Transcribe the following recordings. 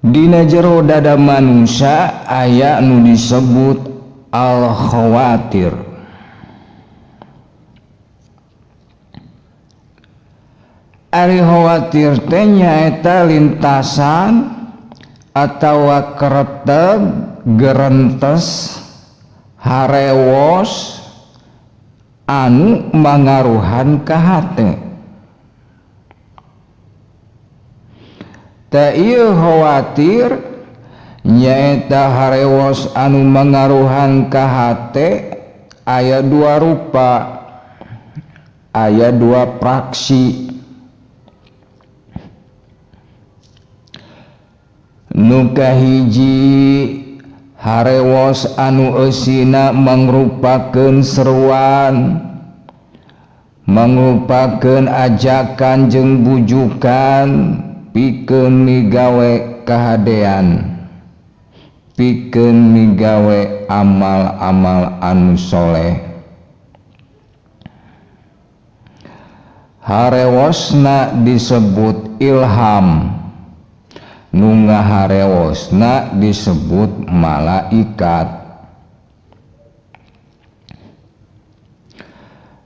Dina jero dada manusia aya nu disebut al-khawatir. Ari khawatir teh nyaeta lintasan atawa kereteg gerentes harewos anu mangaruhan ka hate. Ta ieu khawatir nyaeta harewos anu mangaruhan ka hate aya dua rupa, aya dua praksi. Nu kahiji harewos anu eusina mangrupakeun seruan, mangrupakeun ajakan jeung bujukan pikeun migawe kahadean, pikeun migawe amal-amal anu soleh. Harewosna disebut ilham, nu ngaharewosna disebut malaikat.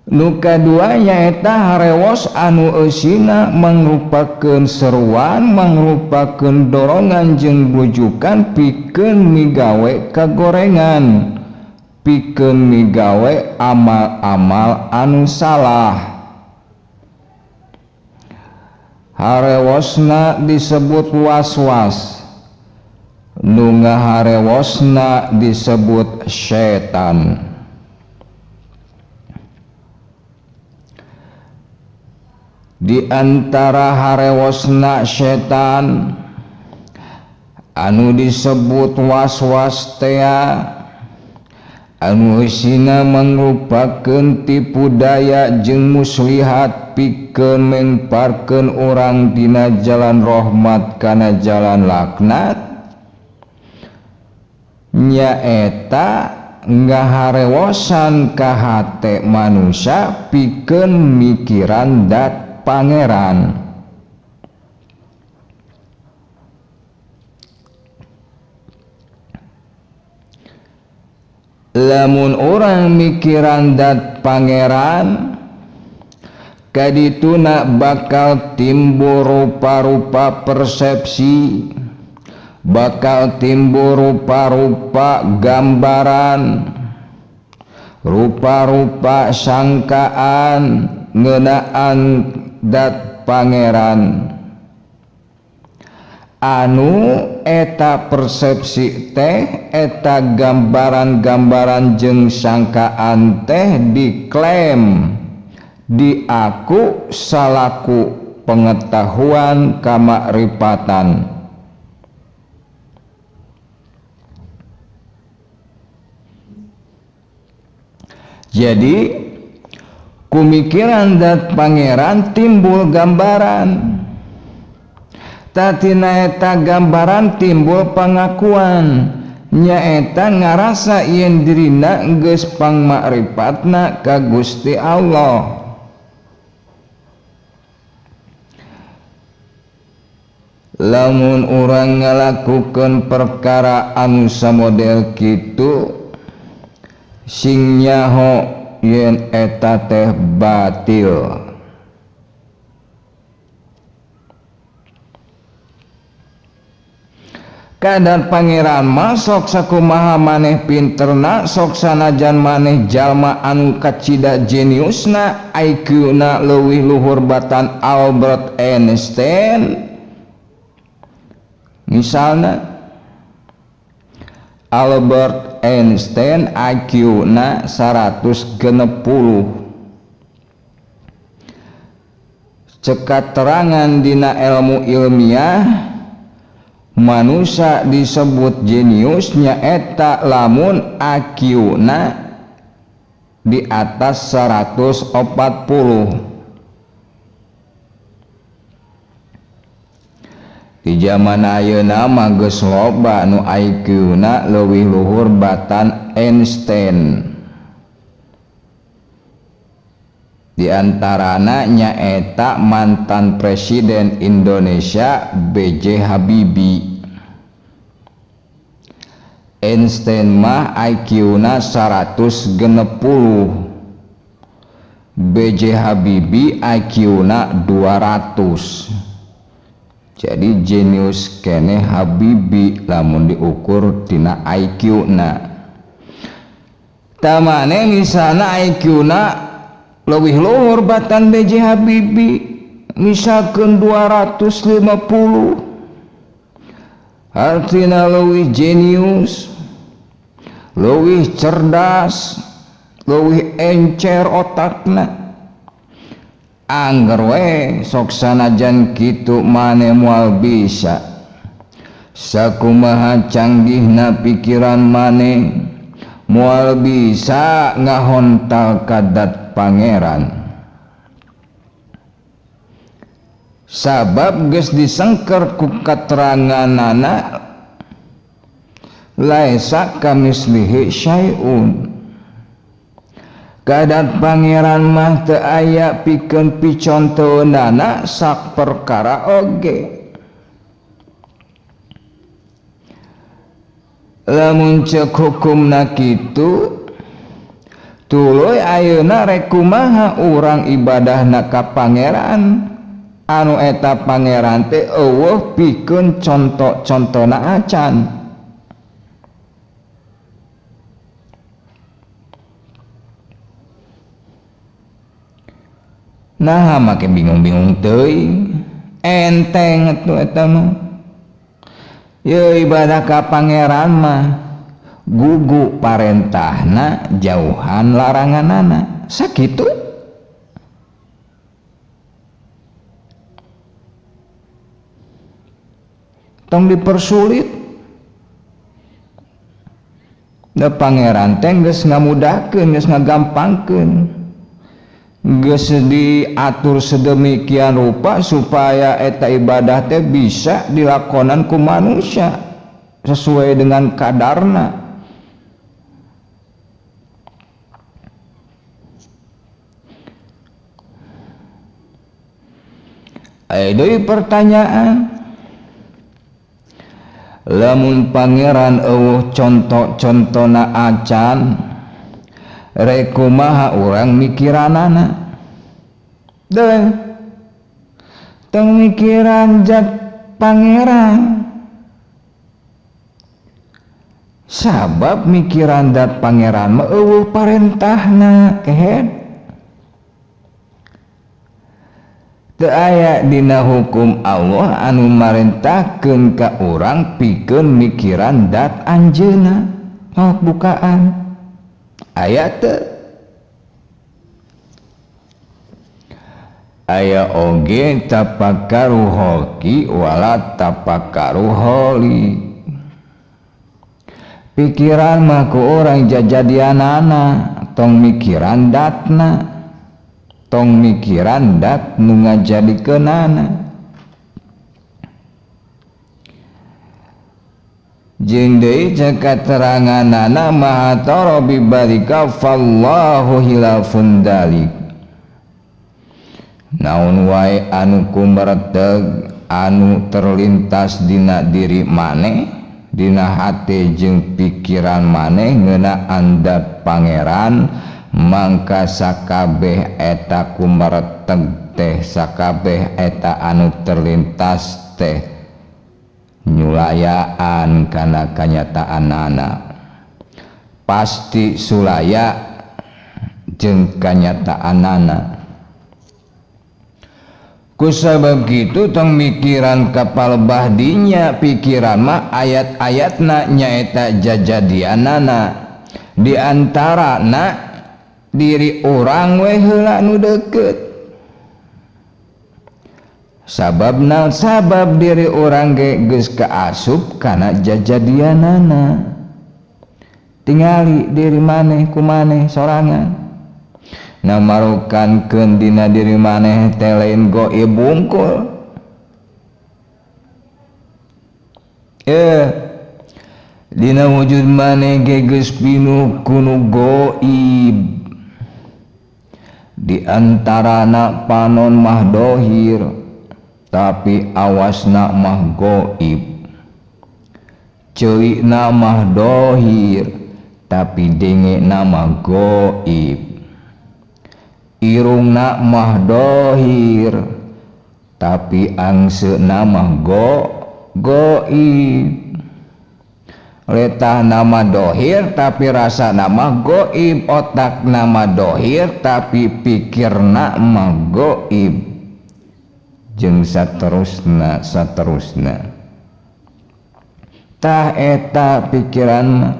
Nu kadua nyaeta harewos anu eusina mangrupakeun seruan, mangrupakeun dorongan jeung bujukan pikeun migawe kagorengan, pikeun migawe amal-amal anu salah. Harewosna disebut waswas, nu ngaharewosna disebut setan. Di antara harewosna setan anu disebut waswas teh anu eusina mangrupakeun tipu daya jeung muslihat pikeun mengparkeun urang dina jalan rahmat kana jalan laknat, nyaeta ngaharewosan ka hate manusia pikeun mikiran dat pangeran. Lamun orang mikiran dat pangeran, kadituna bakal timbul rupa-rupa persepsi, bakal timbul rupa-rupa gambaran, rupa-rupa sangkaan ngeunaan dat pangeran. Anu eta persepsi teh, eta gambaran-gambaran jeung sangkaan teh diklaim diaku salaku pengetahuan kamakrifatan. Jadi kumikiran dat pangeran timbul gambaran, tatina eta gambaran timbul pangakuan, nyaeta ngarasa yen dirina geus pangmakrifatna ka Gusti Allah. Lamun urang ngalakukeun perkara anu samodel kitu, sing nyaho yen eta teh batil. Kadar pangeran mah sok sakumaha maneh pinterna, sok sanajan maneh jalma anu kacida jeniusna, IQ-na leuwih luhur batan Albert Einstein. Misalna Albert Einstein IQ-na 160. Cekat terangan dina ilmu ilmiah, manusia disebut jenius nyaeta lamun IQ-na di atas 140. Di zaman ayeuna mah geus loba nu IQ-na leuwih luhur batan Einstein. Di antarana nyaeta mantan Presiden Indonesia B.J. Habibie. Einstein mah IQ-na 160, B.J. Habibie IQ-na 200. Jadi jenius kene Habibie lamun diukur tina IQ-na. Tamane misalna IQ-na leuwih luhur batan B.J. Habibie, misalkeun 250. Artina leuwih jenius, leuwih cerdas, leuwih encer otakna. Angger we sok sanajan kitu maneh moal bisa sakumaha canggihna pikiran maneh moal bisa ngahontal kadat pangeran. Sabab geus disengker ku kateranganana laisa kamislihi syai'un. Kadat pangeran mah teu aya pikeun picontohna sak perkara oge. Lamun ceuk hukumna kitu, tuluy ayeuna rek kumaha urang ibadahna ka pangeran anu eta pangeran teh eueuh pikeun conto-contona acan. Nah make bingung-bingung teuing, enteng atuh eta mah. Ye ibadah ka pangeran mah gugu parentahna jauhan laranganana sakitu. Tong dipersulit da pangeran teh geus ngamudahkeun, geus ngagampangkeun, geus diatur sedemikian rupa supaya eta ibadah teh bisa dilakonan ku manusia sesuai dengan kadarna. Aya deui pertanyaan, lamun pangeran eueuh conto-contona acan rek kumaha urang mikiranana? Deuh tong mikiran zat pangeran. Sabab mikiran zat pangeran mah eueuh parentahna kehed. Teu aya dina hukum Allah anu marentahkeun ka urang pikeun mikiran dat anjeunna maot bukaan. Aya teu? Aya oge tapakaru hoki wala tapakaru holi. Pikiran mah ku urang jajadianana tong mikiran datna, tong mikiran dat nu ngajadikeunana. Jeung deui ceuk kateranganana maha tara bibarika fallahu hilafun dalik. Naon wae anu kumareteg anu terlintas dina diri maneh, dina hate jeung pikiran maneh ngeunaan dat pangeran, mangka sakabeh eta kumareteg teh, sakabeh eta anu terlintas teh nyulayaan kana kanyataanana, pasti sulaya jeung kanyataanana. Kusabab kitu tong mikiran kapal bahdinya pikiran mah ayat-ayatna nyaeta jajadianana, di antarana diri orang we heula nu deukeut. Sababna sabab diri orang ge geus kaasup kana jajadianana. Tingali diri maneh ku maneh sorangan. Namarukankeun dina diri maneh teh lain goib bungkul. Dina wujud maneh ge geus pinuh kunu goib. Di antarana panon mah dohir, tapi awasna mah goib. ceuli nama dohir tapi denge nama goib, irungna mah dohir tapi angse nama goib, letah nama dohir tapi rasa nama goib, otak nama dohir tapi pikirna mah goib, jeung saterusna tah eta pikiran mah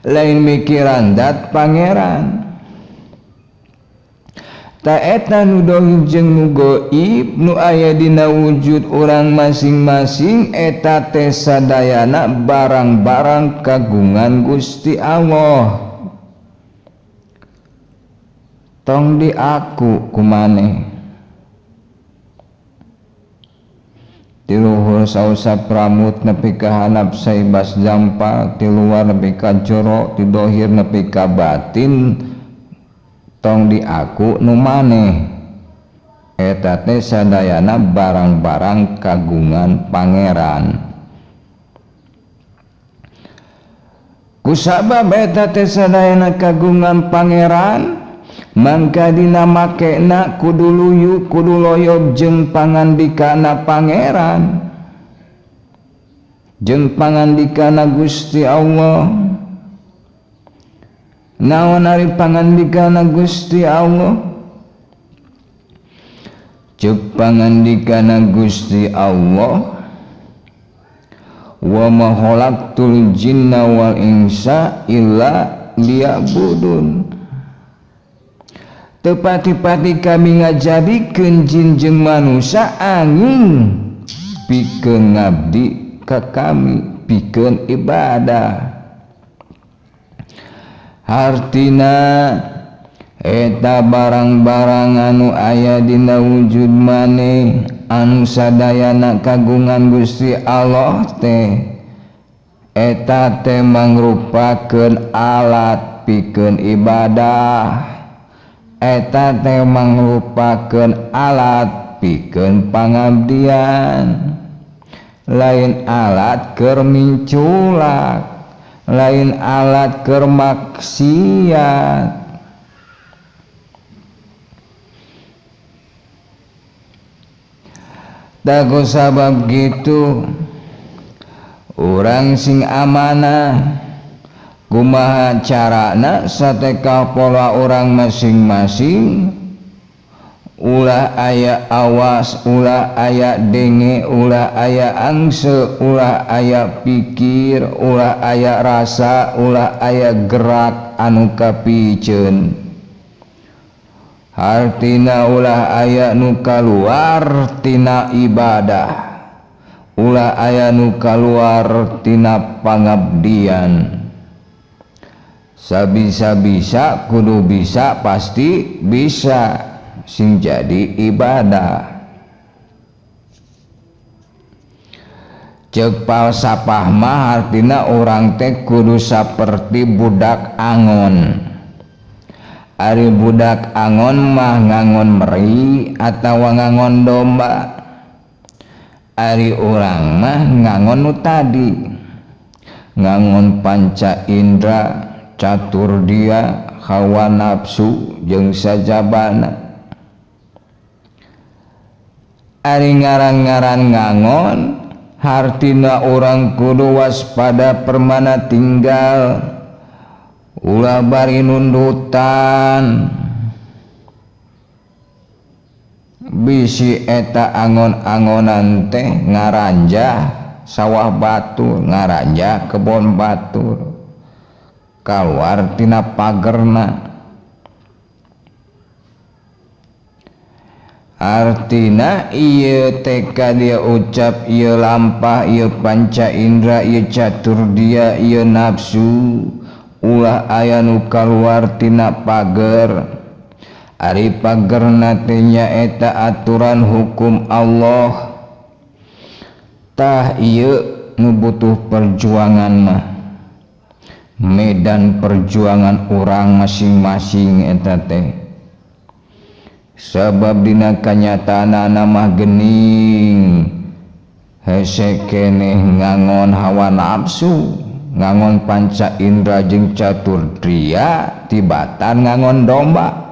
lain mikiran dat pangeran, ta eta nu dohir jeung nu goib nu aya dina wujud urang masing-masing eta teh sadayana barang-barang kagungan Gusti Allah. Tong diaku kumaneh ti luhur sausa pramut nepi ka handap saibas jampal, ti luar nepi ka jero, ti dohir nepi ka batin, tong diaku nu maneh eta teh sadayana barang-barang kagungan pangeran. Kusabab eta teh sadayana kagungan pangeran, mangka dina makena kudu luyu kudu loyob jeung pangandikana pangeran, jeung pangandikana Gusti Allah. Naon ari pangandikana Gusti Allah? Ceuk pangandikana Gusti Allah, wa ma khalaqtul jinna wal insa illa liya'budun. Tepati-pati kami ngajadikeun jin jeung manusia angin pikeun ngabdi ka kami, pikeun ibadah. Hartina eta barang-barang anu aya dina wujud maneh anu sadayana kagungan Gusti Allah teh eta teh mangrupakeun alat pikeun ibadah, eta teh mangrupakeun alat pikeun pangabdian, lain alat keur minculak, lain alat keur maksiat. Daku sabab gitu urang sing amanah kumaha carana sateka pola orang masing-masing, ulah aya awas, ulah aya denge, ulah aya angse, ulah aya pikir, ulah aya rasa, ulah aya gerak anu kapiceun. Hartina ulah aya nu kaluar tina ibadah, ulah aya nu kaluar tina pangabdian. Sabisa-bisa kudu bisa, pasti bisa sing jadi ibadah. Ceuk falsafah mah artina urang teh kudu saperti budak angon. Ari budak angon mah ngangon meri atawa ngangon domba. Ari urang mah ngangon nu tadi, ngangon panca indra, catur dia, hawa nafsu jeung sajabana. Ari ngaran-ngaran ngangon hartina urang kudu waspada permana tinggal, ulah bari nundutan. Bisi eta angon-angonan teh ngaranjah sawah batur, ngaranjah kebon batur, kaluar tina pagerna. Artina ieu teka dia ucap, ieu lampah, ieu panca indra, ieu catur dia, ieu nafsu, ulah aya nu kaluar tina pager. Ari pagerna teh nyaeta aturan hukum Allah. Tah ieu nu butuh perjuangan mah medan perjuangan urang masing-masing eta teh. Sabab dina kanyataanna mah geuning hese keneh ngangon hawa nafsu, ngangon panca indra jeung catur tria, tibatan ngangon domba.